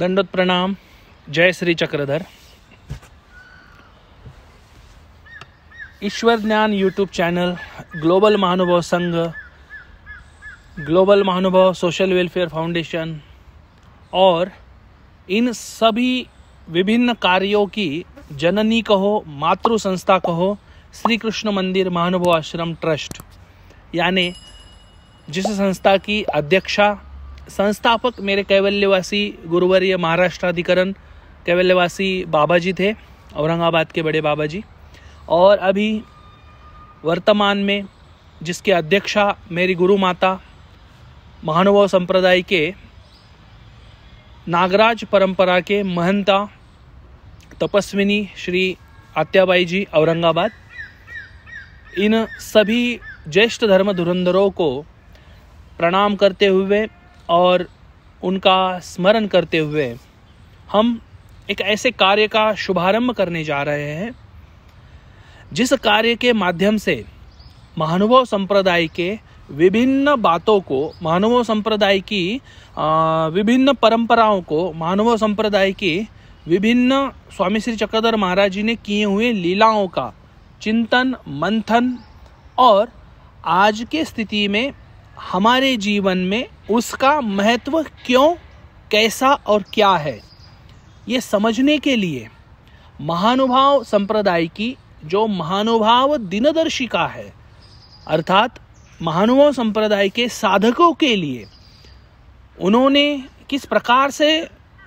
दंडोत प्रणाम। जय श्री चक्रधर। ईश्वर ज्ञान यूट्यूब चैनल, ग्लोबल महानुभव संघ, ग्लोबल महानुभव सोशल वेलफेयर फाउंडेशन और इन सभी विभिन्न कार्यों की जननी कहो, मातृ संस्था कहो, श्री कृष्ण मंदिर महानुभव आश्रम ट्रस्ट, यानी जिस संस्था की अध्यक्षा संस्थापक मेरे कैवल्यवासी गुरुवर्य महाराष्ट्राधिकरण कैवल्यवासी बाबा जी थे, औरंगाबाद के बड़े बाबा जी, और अभी वर्तमान में जिसके अध्यक्षा मेरी गुरु माता महानुभव संप्रदाय के नागराज परंपरा के महंता तपस्विनी श्री आत्याबाई जी औरंगाबाद। इन सभी ज्येष्ठ धर्म धुरंधरों को प्रणाम करते हुए और उनका स्मरण करते हुए हम एक ऐसे कार्य का शुभारंभ करने जा रहे हैं जिस कार्य के माध्यम से महानुभव संप्रदाय के विभिन्न बातों को, महानुभव संप्रदाय की विभिन्न परंपराओं को, महानुभव संप्रदाय की विभिन्न स्वामी श्री चक्रधर महाराज जी ने किए हुए लीलाओं का चिंतन मंथन और आज के स्थिति में हमारे जीवन में उसका महत्व क्यों, कैसा और क्या है, ये समझने के लिए महानुभाव संप्रदाय की जो महानुभाव दिनदर्शिका है, अर्थात महानुभाव संप्रदाय के साधकों के लिए उन्होंने किस प्रकार से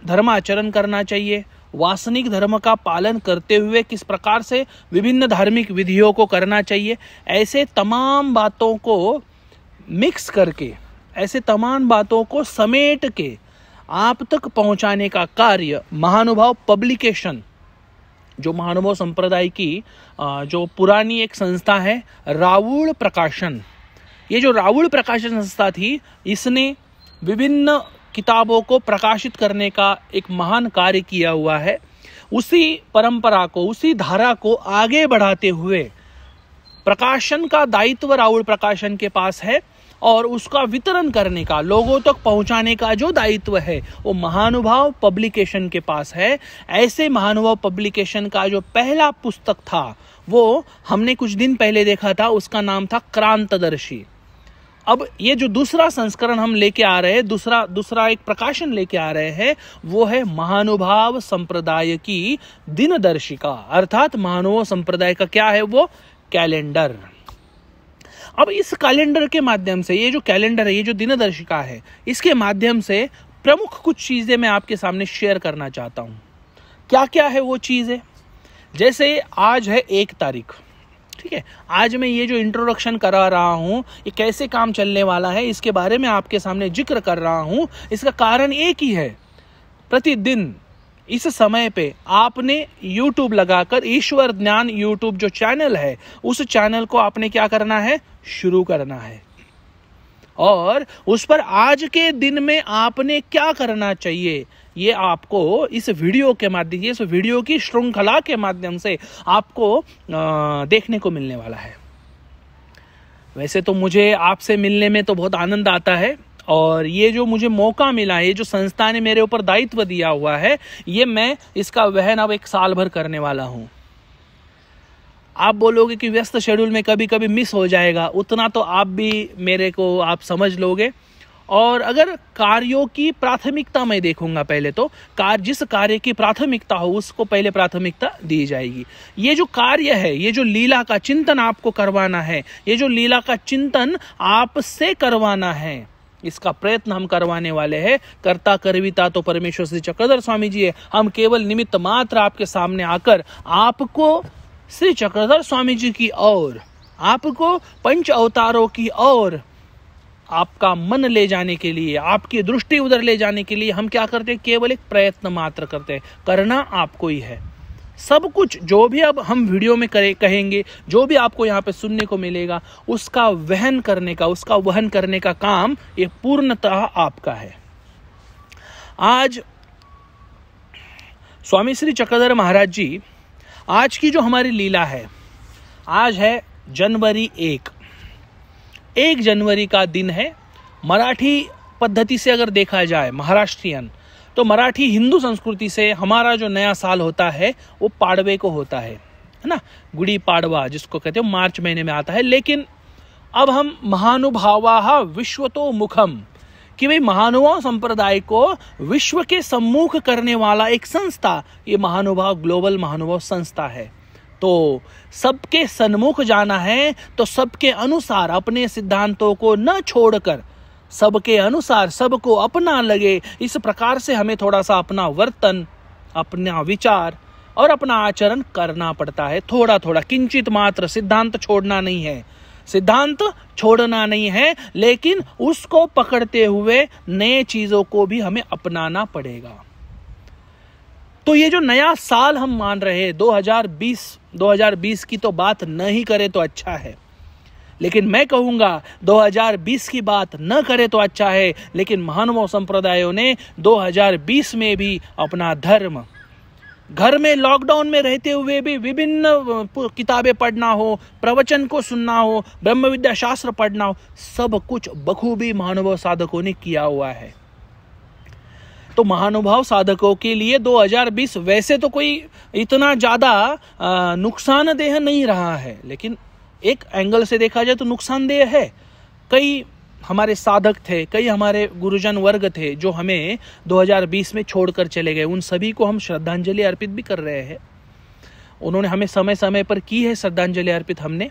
धर्माचरण करना चाहिए, वासनिक धर्म का पालन करते हुए किस प्रकार से विभिन्न धार्मिक विधियों को करना चाहिए, ऐसे तमाम बातों को मिक्स करके, ऐसे तमाम बातों को समेट के आप तक पहुंचाने का कार्य महानुभाव पब्लिकेशन, जो महानुभाव संप्रदाय की जो पुरानी एक संस्था है रावुल प्रकाशन, ये जो रावुल प्रकाशन संस्था थी, इसने विभिन्न किताबों को प्रकाशित करने का एक महान कार्य किया हुआ है। उसी परंपरा को, उसी धारा को आगे बढ़ाते हुए प्रकाशन का दायित्व रावुल प्रकाशन के पास है और उसका वितरण करने का, लोगों तक पहुंचाने का जो दायित्व है वो महानुभाव पब्लिकेशन के पास है। ऐसे महानुभाव पब्लिकेशन का जो पहला पुस्तक था वो हमने कुछ दिन पहले देखा था, उसका नाम था क्रांतदर्शी। अब ये जो दूसरा संस्करण हम लेके आ रहे हैं, दूसरा एक प्रकाशन लेके आ रहे हैं, वो है महानुभाव संप्रदाय की दिनदर्शिका, अर्थात महानुभाव संप्रदाय का क्या है, वो कैलेंडर। अब इस कैलेंडर के माध्यम से, ये जो कैलेंडर है, ये जो दिनदर्शिका है, इसके माध्यम से प्रमुख कुछ चीजें मैं आपके सामने शेयर करना चाहता हूं। क्या क्या है वो चीजें? जैसे आज है 1 तारीख, ठीक है, आज मैं ये जो इंट्रोडक्शन करा रहा हूं, ये कैसे काम चलने वाला है, इसके बारे में आपके सामने जिक्र कर रहा हूं। इसका कारण एक ही है, प्रतिदिन इस समय पे आपने YouTube लगाकर ईश्वर ज्ञान YouTube जो चैनल है, उस चैनल को आपने क्या करना है, शुरू करना है। और उस पर आज के दिन में आपने क्या करना चाहिए, ये आपको इस वीडियो के माध्यम से, इस वीडियो की श्रृंखला के माध्यम से आपको देखने को मिलने वाला है। वैसे तो मुझे आपसे मिलने में तो बहुत आनंद आता है और ये जो मुझे मौका मिला है, ये जो संस्था ने मेरे ऊपर दायित्व दिया हुआ है, ये मैं इसका वहन अब 1 साल भर करने वाला हूँ। आप बोलोगे कि व्यस्त शेड्यूल में कभी कभी मिस हो जाएगा, उतना तो आप भी मेरे को आप समझ लोगे। और अगर कार्यों की प्राथमिकता मैं देखूंगा, पहले तो जिस कार्य की प्राथमिकता हो उसको पहले प्राथमिकता दी जाएगी। ये जो कार्य है, ये जो लीला का चिंतन आपको करवाना है, ये जो लीला का चिंतन आपसे करवाना है, इसका प्रयत्न हम करवाने वाले हैं। कर्ता करविता तो परमेश्वर श्री चक्रधर स्वामी जी है। हम केवल निमित्त मात्र आपके सामने आकर आपको श्री चक्रधर स्वामी जी की ओर, आपको पंच अवतारों की ओर आपका मन ले जाने के लिए, आपकी दृष्टि उधर ले जाने के लिए हम क्या करते हैं, केवल एक प्रयत्न मात्र करते हैं। करना आपको ही है। सब कुछ जो भी अब हम वीडियो में कहेंगे, जो भी आपको यहाँ पे सुनने को मिलेगा, उसका वहन करने का काम ये पूर्णतः आपका है। आज स्वामी श्री चक्रधर महाराज जी, आज की जो हमारी लीला है, आज है जनवरी 1 जनवरी का दिन है। मराठी पद्धति से अगर देखा जाए, महाराष्ट्रियन तो मराठी हिंदू संस्कृति से हमारा जो नया साल होता है वो पाड़वे को होता है ना, गुड़ी पाड़वा जिसको कहते हो, मार्च महीने में आता है। लेकिन अब हम महानुभावा विश्वतो मुखम, कि भाई महानुभाव संप्रदाय को विश्व के सम्मुख करने वाला एक संस्था, ये महानुभाव ग्लोबल महानुभाव संस्था है। तो सबके सन्मुख जाना है तो सबके अनुसार अपने सिद्धांतों को न छोड़कर सबके अनुसार सबको अपना लगे, इस प्रकार से हमें थोड़ा सा अपना वर्तन, अपना विचार और अपना आचरण करना पड़ता है। थोड़ा थोड़ा, किंचित मात्र। सिद्धांत छोड़ना नहीं है, सिद्धांत छोड़ना नहीं है, लेकिन उसको पकड़ते हुए नए चीजों को भी हमें अपनाना पड़ेगा। तो ये जो नया साल हम मान रहे हैं 2020 की तो बात नहीं करें तो अच्छा है, लेकिन मैं कहूंगा 2020 की बात न करे तो अच्छा है। लेकिन महानुभाव संप्रदायों ने 2020 में भी अपना धर्म, घर में लॉकडाउन में रहते हुए भी विभिन्न किताबें पढ़ना हो, प्रवचन को सुनना हो, ब्रह्म विद्या शास्त्र पढ़ना हो, सब कुछ बखूबी महानुभाव साधकों ने किया हुआ है। तो महानुभाव साधकों के लिए 2020 वैसे तो कोई इतना ज्यादा नुकसानदेह नहीं रहा है, लेकिन एक एंगल से देखा जाए तो नुकसानदेह है। कई हमारे साधक थे, कई हमारे गुरुजन वर्ग थे जो हमें 2020 में छोड़कर चले गए। उन सभी को हम श्रद्धांजलि अर्पित भी कर रहे हैं। उन्होंने हमें समय समय पर की है श्रद्धांजलि अर्पित हमने,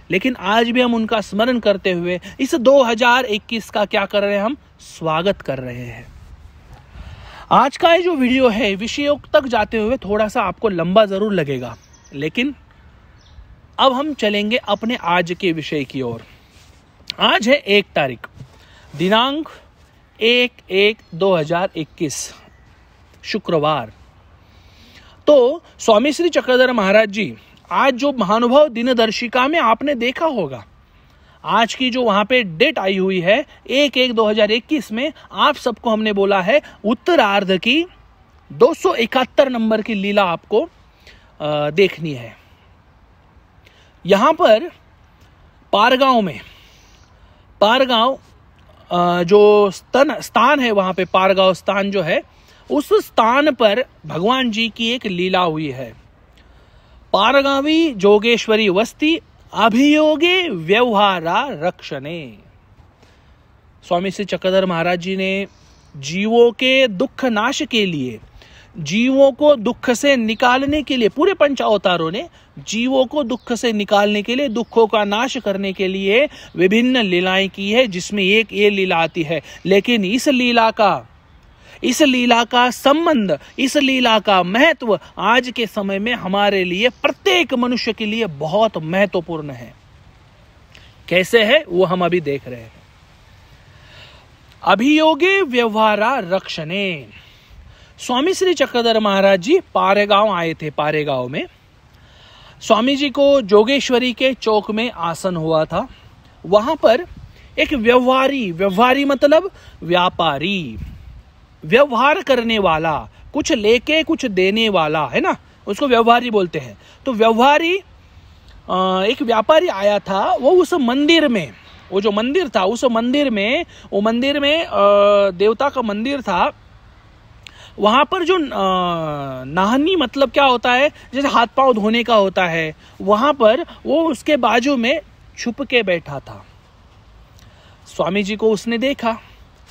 लेकिन आज भी हम उनका स्मरण करते हुए इस 2021 का क्या कर रहे हैं, हम स्वागत कर रहे हैं। आज का ये जो वीडियो है विषयों तक जाते हुए थोड़ा सा आपको लंबा जरूर लगेगा, लेकिन अब हम चलेंगे अपने आज के विषय की ओर। आज है 1 तारीख, दिनांक 1/1/2021 शुक्रवार। तो स्वामी श्री चक्रधर महाराज जी आज जो महानुभाव दिनदर्शिका में आपने देखा होगा, आज की जो वहां पे डेट आई हुई है 1/1/2021 में, आप सबको हमने बोला है उत्तरार्ध की 271 नंबर की लीला आपको देखनी है। यहां पर पारगांव जो स्थान है, वहां पे पारगांव स्थान जो है, उस स्थान पर भगवान जी की एक लीला हुई है। पारगावी जोगेश्वरी वस्ती अभियोगे व्यवहारा रक्षणे। स्वामी श्री चक्रधर महाराज जी ने जीवों के दुख नाश के लिए, जीवों को दुख से निकालने के लिए, पूरे पंचावतारों ने जीवों को दुख से निकालने के लिए, दुखों का नाश करने के लिए विभिन्न लीलाएं की है, जिसमें एक ये लीला आती है। लेकिन इस लीला का संबंध, इस लीला का महत्व आज के समय में हमारे लिए, प्रत्येक मनुष्य के लिए बहुत महत्वपूर्ण है। कैसे है वो हम अभी देख रहे हैं। अभियोगे व्यवहारा रक्षणे। स्वामी श्री चक्रधर महाराज जी पारेगांव आए थे। पारेगांव में स्वामी जी को जोगेश्वरी के चौक में आसन हुआ था। वहां पर एक व्यवहारी मतलब व्यापारी, व्यवहार करने वाला, कुछ लेके कुछ देने वाला, है ना, उसको व्यवहारी बोलते हैं। तो व्यवहारी एक व्यापारी आया था। वो उस मंदिर में, वो जो मंदिर था, उस मंदिर में, वो मंदिर में देवता का मंदिर था। वहां पर जो नाहनी मतलब क्या होता है, जैसे हाथ पांव धोने का होता है, वहां पर वो उसके बाजू में छुप के बैठा था। स्वामी जी को उसने देखा,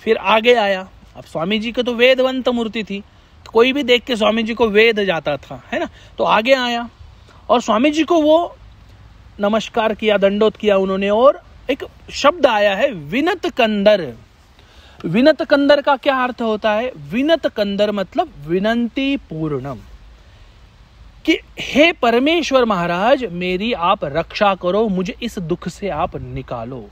फिर आगे आया। अब स्वामी जी की तो वेदवंत मूर्ति थी, कोई भी देख के स्वामी जी को वेद जाता था, है ना। तो आगे आया और स्वामी जी को वो नमस्कार किया, दंडोत किया उन्होंने, और एक शब्द आया है विनत कंदर। विनत कंदर का क्या अर्थ होता है? विनत कंदर मतलब विनंती पूर्णम, कि हे परमेश्वर महाराज, मेरी आप रक्षा करो, मुझे इस दुख से आप निकालो।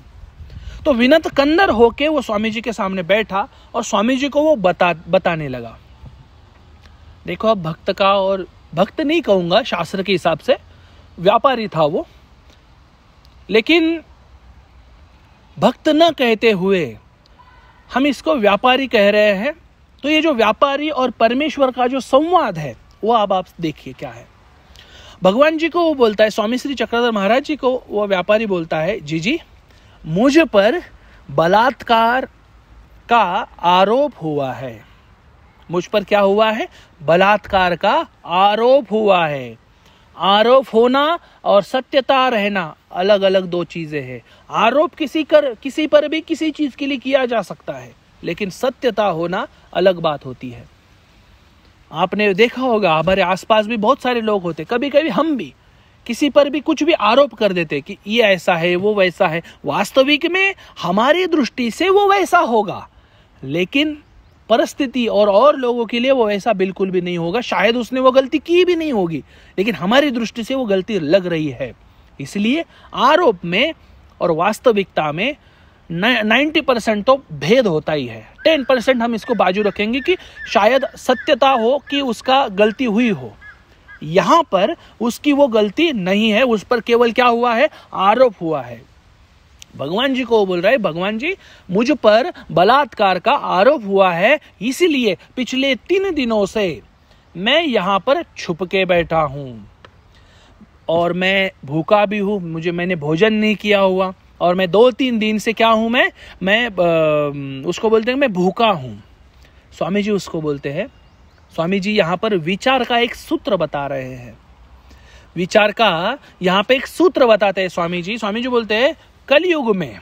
तो विनत कंदर होके वो स्वामी जी के सामने बैठा और स्वामी जी को वो बताने लगा। देखो, अब भक्त का, और भक्त नहीं कहूंगा शास्त्र के हिसाब से, व्यापारी था वो, लेकिन भक्त न कहते हुए हम इसको व्यापारी कह रहे हैं। तो ये जो व्यापारी और परमेश्वर का जो संवाद है वो अब आप देखिए क्या है। भगवान जी को वो बोलता है, स्वामी श्री चक्रधर महाराज जी को वो व्यापारी बोलता है, जी मुझ पर बलात्कार का आरोप हुआ है, मुझ पर क्या हुआ है? बलात्कार का आरोप हुआ है। आरोप होना और सत्यता रहना अलग अलग दो चीजें हैं। आरोप किसी पर भी किसी चीज के लिए किया जा सकता है, लेकिन सत्यता होना अलग बात होती है। आपने देखा होगा हमारे आसपास भी बहुत सारे लोग होते, कभी कभी हम भी किसी पर भी कुछ भी आरोप कर देते कि ये ऐसा है, वो वैसा है। वास्तविक में हमारी दृष्टि से वो वैसा होगा, लेकिन परिस्थिति और लोगों के लिए वो ऐसा बिल्कुल भी नहीं होगा। शायद उसने वो गलती की भी नहीं होगी, लेकिन हमारी दृष्टि से वो गलती लग रही है। इसलिए आरोप में और वास्तविकता में 90% तो भेद होता ही है। 10% हम इसको बाजू रखेंगे कि शायद सत्यता हो कि उसका गलती हुई हो। यहां पर उसकी वो गलती नहीं है, उस पर केवल क्या हुआ है? आरोप हुआ है। भगवान जी को बोल रहा है, भगवान जी मुझ पर बलात्कार का आरोप हुआ है, इसीलिए पिछले 3 दिनों से मैं यहां पर छुप के बैठा हूं और मैं भूखा भी हूं। मैंने भोजन नहीं किया हुआ और मैं 2-3 दिन से क्या हूं? मैं उसको बोलते हैं मैं भूखा हूं। स्वामी जी उसको बोलते हैं, स्वामी जी यहाँ पर विचार का एक सूत्र बता रहे हैं। विचार का यहाँ पे एक सूत्र बताते हैं स्वामी जी। स्वामी जी बोलते हैं कलयुग में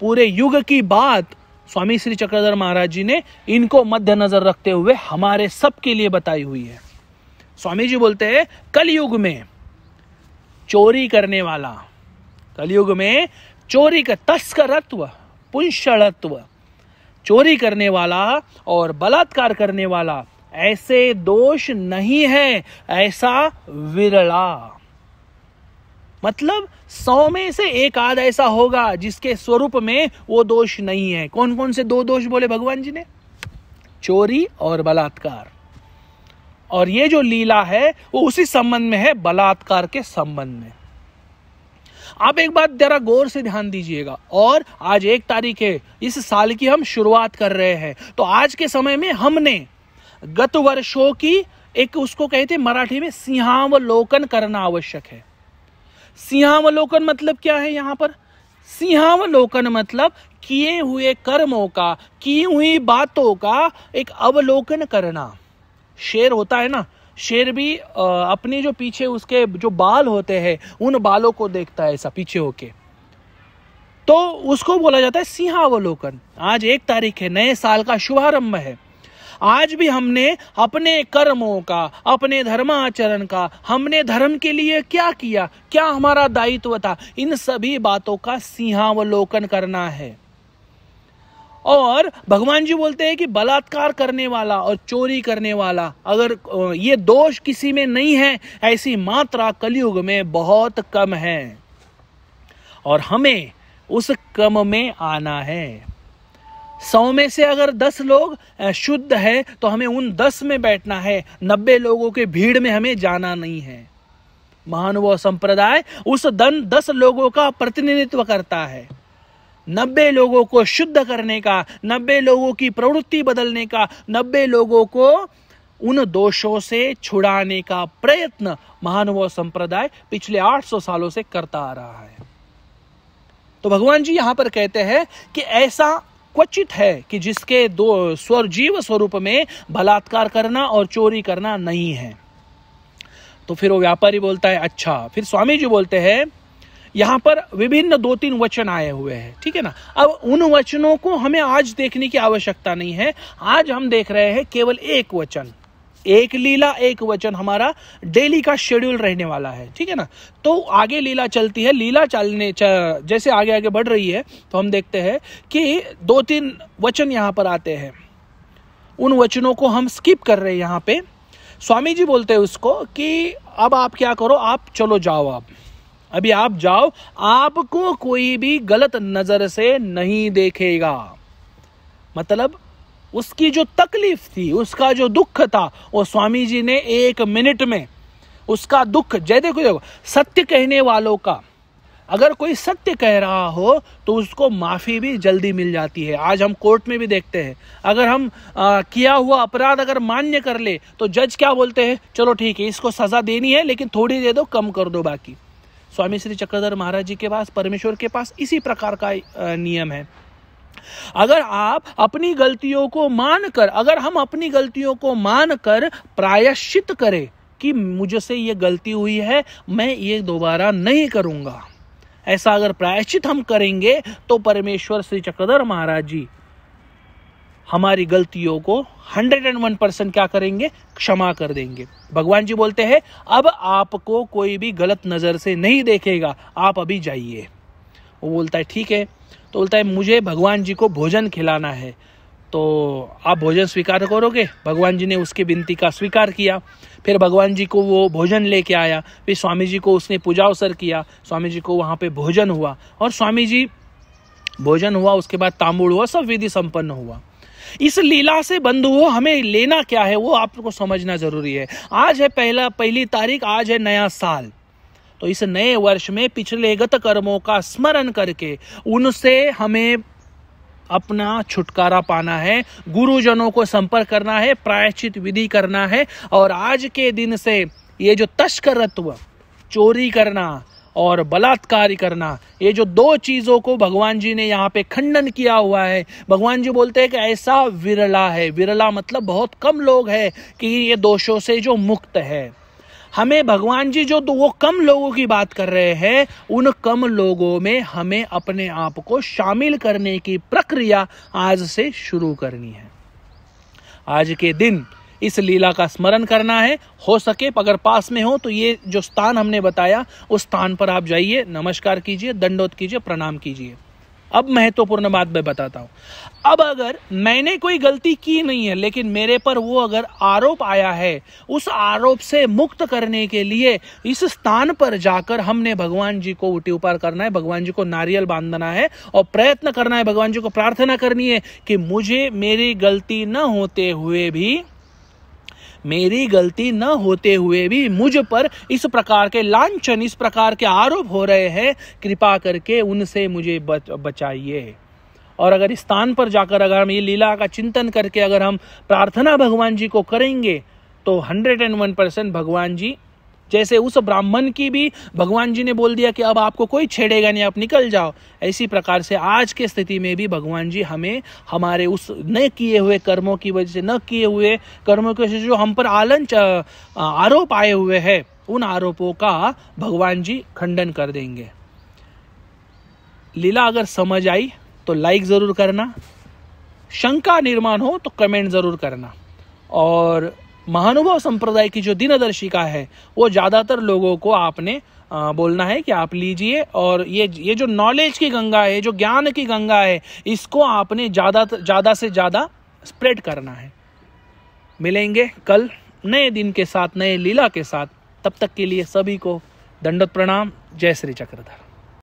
पूरे युग की बात स्वामी श्री चक्रधर महाराज जी ने इनको मद्देनजर रखते हुए हमारे सबके लिए बताई हुई है। स्वामी जी बोलते हैं कलयुग में चोरी करने वाला, कलयुग में चोरी का तस्करत्व, पुंसड़त्व, चोरी करने वाला और बलात्कार करने वाला ऐसे दोष नहीं है, ऐसा विरला। मतलब 100 में से 1 आध ऐसा होगा जिसके स्वरूप में वो दोष नहीं है। कौन कौन से 2 दोष बोले भगवान जी ने? चोरी और बलात्कार। और ये जो लीला है वो उसी संबंध में है, बलात्कार के संबंध में। आप एक बात जरा गौर से ध्यान दीजिएगा। और आज 1 तारीख है, इस साल की हम शुरुआत कर रहे हैं। तो आज के समय में हमने गत वर्षों की एक, उसको कहते मराठी में सिंहावलोकन करना आवश्यक है। सिंहावलोकन मतलब क्या है? यहां पर सिंहावलोकन मतलब किए हुए कर्मों का, की हुई बातों का एक अवलोकन करना। शेर होता है ना, शेर भी अपनी जो पीछे उसके जो बाल होते हैं उन बालों को देखता है ऐसा पीछे होके, तो उसको बोला जाता है सिंहावलोकन। आज 1 तारीख है, नए साल का शुभारंभ है। आज भी हमने अपने कर्मों का, अपने धर्माचरण का, हमने धर्म के लिए क्या किया, क्या हमारा दायित्व था, इन सभी बातों का सिंहावलोकन करना है। और भगवान जी बोलते हैं कि बलात्कार करने वाला और चोरी करने वाला, अगर ये दोष किसी में नहीं है, ऐसी मात्रा कलयुग में बहुत कम है और हमें उस क्रम में आना है। 100 में से अगर 10 लोग शुद्ध है तो हमें उन 10 में बैठना है, 90 लोगों के भीड़ में हमें जाना नहीं है। महानुभाव संप्रदाय उस 10 लोगों का प्रतिनिधित्व करता है। 90 लोगों को शुद्ध करने का, 90 लोगों की प्रवृत्ति बदलने का, 90 लोगों को उन दोषों से छुड़ाने का प्रयत्न महानुभाव संप्रदाय पिछले 800 सालों से करता आ रहा है। तो भगवान जी यहां पर कहते हैं कि ऐसा क्वचित है कि जिसके जीव स्वरूप में बलात्कार करना और चोरी करना नहीं है। तो फिर वो व्यापारी बोलता है अच्छा। फिर स्वामी जी बोलते हैं यहाँ पर विभिन्न 2-3 वचन आए हुए हैं, ठीक है ना। अब उन वचनों को हमें आज देखने की आवश्यकता नहीं है। आज हम देख रहे हैं केवल 1 वचन, 1 लीला, 1 वचन हमारा डेली का शेड्यूल रहने वाला है, ठीक है ना। तो आगे लीला चलती है। लीला जैसे आगे आगे बढ़ रही है तो हम देखते हैं कि 2-3 वचन यहाँ पर आते हैं। उन वचनों को हम स्किप कर रहे हैं। यहाँ पे स्वामी जी बोलते हैं उसको कि अब आप क्या करो, आप चलो जाओ, अभी आप जाओ, आपको कोई भी गलत नजर से नहीं देखेगा। मतलब उसकी जो तकलीफ थी, उसका जो दुख था, वो स्वामी जी ने 1 मिनट में उसका दुख, देखो सत्य कहने वालों का, अगर कोई सत्य कह रहा हो तो उसको माफी भी जल्दी मिल जाती है। आज हम कोर्ट में भी देखते हैं, अगर हम किया हुआ अपराध अगर मान्य कर ले तो जज क्या बोलते हैं, चलो ठीक है इसको सजा देनी है लेकिन थोड़ी दे दो, कम कर दो बाकी। स्वामी श्री चक्रधर महाराज जी के पास, परमेश्वर के पास इसी प्रकार का नियम है। अगर आप अपनी गलतियों को मानकर, अगर हम अपनी गलतियों को मानकर प्रायश्चित करें कि मुझसे ये गलती हुई है, मैं ये दोबारा नहीं करूंगा, ऐसा अगर प्रायश्चित हम करेंगे तो परमेश्वर श्री चक्रधर महाराज जी हमारी गलतियों को 101% क्या करेंगे, क्षमा कर देंगे। भगवान जी बोलते हैं अब आपको कोई भी गलत नजर से नहीं देखेगा, आप अभी जाइए। वो बोलता है ठीक है। तो बोलता है मुझे भगवान जी को भोजन खिलाना है, तो आप भोजन स्वीकार करोगे? भगवान जी ने उसकी विनती का स्वीकार किया। फिर भगवान जी को वो भोजन लेके आया। फिर स्वामी जी को उसने पूजा अवसर किया, स्वामी जी को वहाँ पे भोजन हुआ, और स्वामी जी भोजन हुआ, उसके बाद तांबूल हुआ, सब विधि संपन्न हुआ। इस लीला से बंधुओं हमें लेना क्या है वो आपको समझना जरूरी है। आज है पहली तारीख, आज है नया साल। तो इस नए वर्ष में पिछले गत कर्मों का स्मरण करके उनसे हमें अपना छुटकारा पाना है, गुरुजनों को संपर्क करना है, प्रायश्चित विधि करना है। और आज के दिन से ये जो तस्करत्व, चोरी करना और बलात्कार करना, ये जो दो चीजों को भगवान जी ने यहाँ पे खंडन किया हुआ है। भगवान जी बोलते हैं कि ऐसा विरला है, विरला मतलब बहुत कम लोग हैं कि ये दोषों से जो मुक्त है। हमें भगवान जी जो वो कम लोगों की बात कर रहे हैं, उन कम लोगों में हमें अपने आप को शामिल करने की प्रक्रिया आज से शुरू करनी है। आज के दिन इस लीला का स्मरण करना है। हो सके अगर पास में हो तो ये जो स्थान हमने बताया उस स्थान पर आप जाइए, नमस्कार कीजिए, दंडोत कीजिए, प्रणाम कीजिए। अब महत्वपूर्ण बात मैं बताता हूँ। अब अगर मैंने कोई गलती की नहीं है लेकिन मेरे पर वो अगर आरोप आया है, उस आरोप से मुक्त करने के लिए इस स्थान पर जाकर हमने भगवान जी को उटी उपार करना है, भगवान जी को नारियल बांधना है और प्रयत्न करना है, भगवान जी को प्रार्थना करनी है कि मुझे मेरी गलती न होते हुए भी मुझ पर इस प्रकार के लांछन, इस प्रकार के आरोप हो रहे हैं, कृपा करके उनसे मुझे बचाइए। और अगर इस स्थान पर जाकर अगर हम ये लीला का चिंतन करके अगर हम प्रार्थना भगवान जी को करेंगे तो 101% भगवान जी, जैसे उस ब्राह्मण की भी भगवान जी ने बोल दिया कि अब आपको कोई छेड़ेगा नहीं, आप निकल जाओ, ऐसी प्रकार से आज के स्थिति में भी भगवान जी हमें हमारे उस न किए हुए कर्मों की वजह से, न किए हुए कर्मों की वजह से जो हम पर आरोप आए हुए हैं, उन आरोपों का भगवान जी खंडन कर देंगे। लीला अगर समझ आई तो लाइक जरूर करना, शंका निर्माण हो तो कमेंट जरूर करना, और महानुभाव संप्रदाय की जो दिनदर्शिका है वो ज्यादातर लोगों को आपने बोलना है कि आप लीजिए, और ये जो नॉलेज की गंगा है, जो ज्ञान की गंगा है, इसको आपने ज्यादा से ज्यादा स्प्रेड करना है। मिलेंगे कल नए दिन के साथ, नए लीला के साथ। तब तक के लिए सभी को दंडवत प्रणाम। जय श्री चक्रधर।